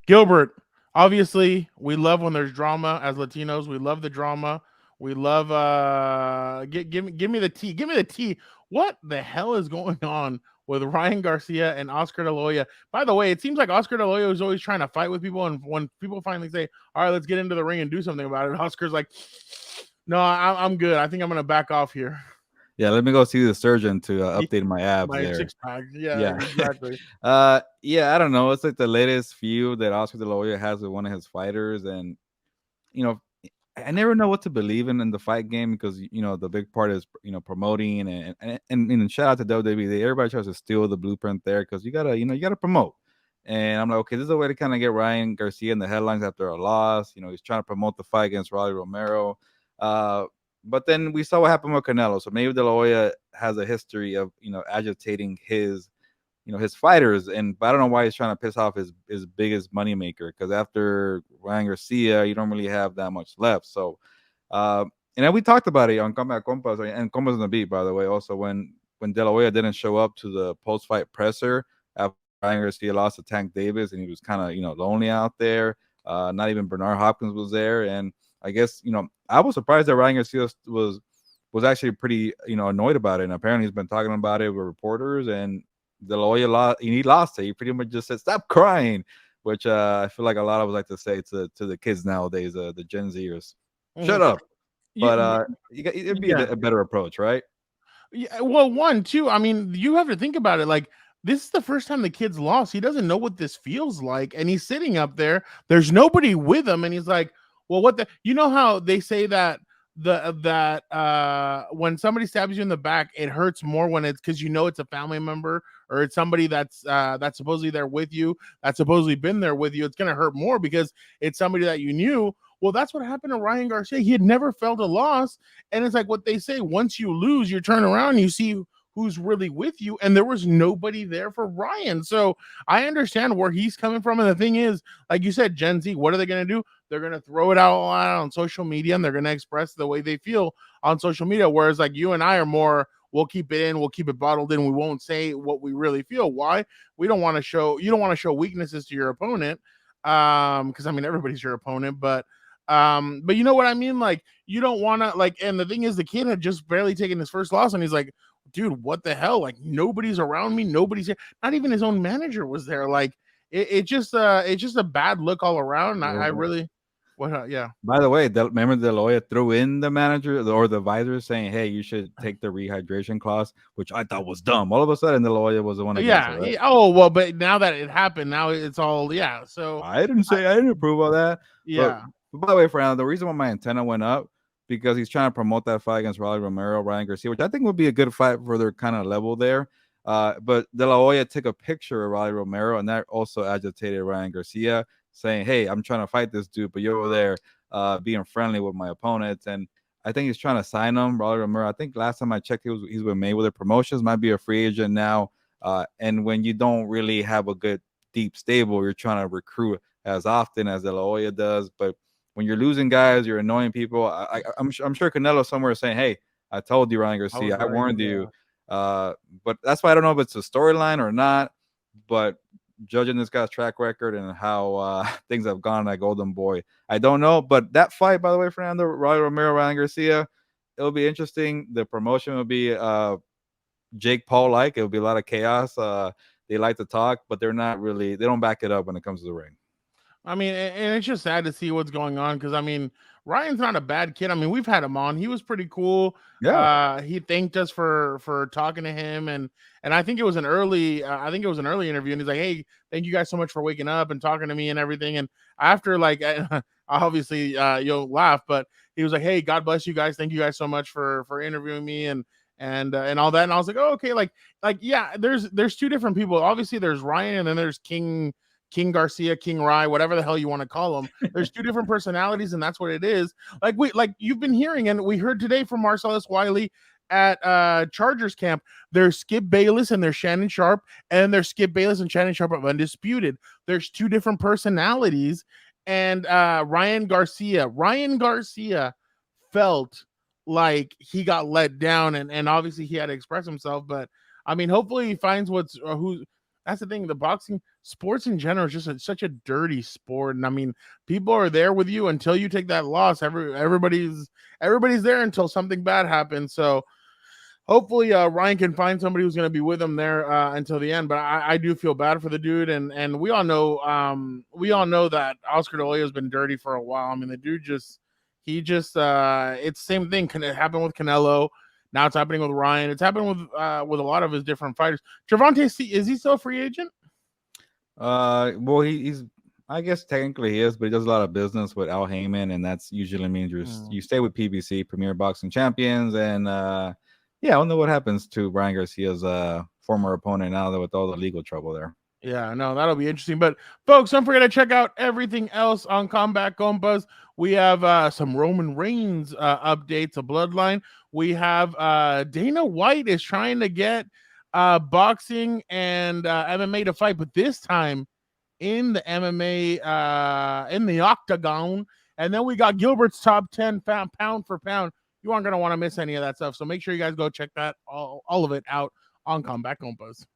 Gilbert, obviously, we love when there's drama as Latinos. We love the drama. We love give me the tea. Give me the tea. What the hell is going on with Ryan Garcia and Oscar De La Hoya? By the way, it seems like Oscar De La Hoya is always trying to fight with people, and when people finally say, "All right, let's get into the ring and do something about it," Oscar's like, "No, I'm good. I think I'm gonna back off here." Yeah, let me go see the surgeon to update my abs My there. six pack. Yeah, Yeah. exactly. Yeah, I don't know. It's like the latest feud that Oscar De La Hoya has with one of his fighters, and you know, I never know what to believe in the fight game because the big part is promoting and shout out to WWE. Everybody tries to steal the blueprint there because you gotta promote. And I'm like, okay, this is a way to kind of get Ryan Garcia in the headlines after a loss. He's trying to promote the fight against Rolly Romero. Uh, but then we saw what happened with Canelo. So maybe De La Hoya has a history of agitating his fighters, but I don't know why he's trying to piss off his biggest moneymaker because after Ryan Garcia, you don't really have that much left. So, uh, and then we talked about it on Compas and Compas on the Beat, by the way. Also, when De La Hoya didn't show up to the post fight presser after Ryan Garcia lost to Tank Davis, and he was kind of lonely out there. Not even Bernard Hopkins was there, and I guess I was surprised that Ryan Garcia was actually pretty annoyed about it. And apparently, he's been talking about it with reporters and the lawyer lost, and he lost it. He pretty much just said, "Stop crying," which I feel like a lot of us like to say to the kids nowadays, the Gen Zers, "Shut Mhm. up." You, But you, it'd be yeah. a better approach, right? Yeah, well, one, two. I mean, you have to think about it. Like, this is the first time the kid's lost. He doesn't know what this feels like, and he's sitting up there. There's nobody with him, and he's like, "Well, what the?" You know how they say that when somebody stabs you in the back, it hurts more when it's because it's a family member or it's somebody that's supposedly there with you, that's supposedly been there with you. It's gonna hurt more because it's somebody that you knew. Well, that's what happened to Ryan Garcia. He had never felt a loss, and it's like what they say: once you lose, you turn around, and you see who's really with you, and there was nobody there for Ryan. So I understand where he's coming from. And the thing is, like you said, Gen Z, what are they going to do? They're going to throw it out on social media, and they're going to express the way they feel on social media. Whereas like you and I are more, we'll keep it in, we'll keep it bottled in, we won't say what we really feel. Why? We don't want to show, you don't want to show weaknesses to your opponent. Because I mean everybody's your opponent, but you know what I mean? Like, you don't want to, like, and the thing is, the kid had just barely taken his first loss, and he's like, dude, what the hell? Like, nobody's around me, nobody's here. Not even his own manager was there. Like, it's just a bad look all around. I really, what, yeah. By the way, remember the lawyer threw in the manager or the advisor saying, "Hey, you should take the rehydration clause," which I thought was dumb. All of a sudden, the lawyer was the one against it, Yeah, right? oh well, but now that it happened, now it's all, yeah. So I didn't approve of that. But, yeah. but by the way, Fernando, the reason why my antenna went up because he's trying to promote that fight against Rolly Romero, Ryan Garcia, which I think would be a good fight for their kind of level there. But De La Hoya took a picture of Rolly Romero, and that also agitated Ryan Garcia, saying, "Hey, I'm trying to fight this dude, but you're over there being friendly with my opponents." And I think he's trying to sign him, Rolly Romero. I think last time I checked, he's with Mayweather Promotions, might be a free agent now. And when you don't really have a good deep stable, you're trying to recruit as often as De La Hoya does. But when you're losing guys, you're annoying people. I'm sure Canelo somewhere is saying, "Hey, I told you, Ryan I was Garcia, I right. warned Yeah. you." But that's why I don't know if it's a storyline or not. But judging this guy's track record and how things have gone at Golden Boy, I don't know. But that fight, by the way, Fernando, Roy Romero, Ryan Garcia, it'll be interesting. The promotion will be Jake Paul like. It'll be a lot of chaos. They like to talk, but they don't back it up when it comes to the ring. I mean, and it's just sad to see what's going on because I mean, Ryan's not a bad kid. I mean, we've had him on. He was pretty cool. Yeah. He thanked us for talking to him, and I think it was an early I think it was an early interview, and he's like, "Hey, thank you guys so much for waking up and talking to me and everything." And after, like, obviously you'll laugh, but he was like, "Hey, God bless you guys. Thank you guys so much for interviewing me and all that." And I was like, "Oh, okay." Like yeah, there's two different people. Obviously, there's Ryan, and then there's King Garcia, King Rye, whatever the hell you want to call them. There's two different personalities, and that's what it is. Like you've been hearing, and we heard today from Marcellus Wiley at Chargers camp. There's Skip Bayless and there's Shannon Sharp, and there's Skip Bayless and Shannon Sharp of Undisputed. There's two different personalities, and Ryan Garcia felt like he got let down, and obviously he had to express himself, but I mean, hopefully he finds who that's the thing. The boxing sports in general is just such a dirty sport, and I mean, people are there with you until you take that loss. Everybody's there until something bad happens. So hopefully Ryan can find somebody who's going to be with him there until the end. But I do feel bad for the dude, and we all know that Oscar De La Hoya has been dirty for a while. I mean, the dude it's the same thing. It happened with Canelo. Now it's happening with Ryan. It's happened with a lot of his different fighters. Gervonta, is he still a free agent? Well, he's I guess technically he is, but he does a lot of business with Al Heyman, and that's usually means you stay with PBC, Premier Boxing Champions, and yeah, I don't know what happens to Ryan Garcia's former opponent now that with all the legal trouble there. Yeah, no, that'll be interesting. But folks, don't forget to check out everything else on Combat Compas. We have some Roman Reigns updates, a bloodline. We have Dana White is trying to get boxing and MMA to fight, but this time in the MMA in the octagon. And then we got Gilbert's top 10 pound for pound. You aren't going to want to miss any of that stuff. So make sure you guys go check that all of it out on Combat Compas.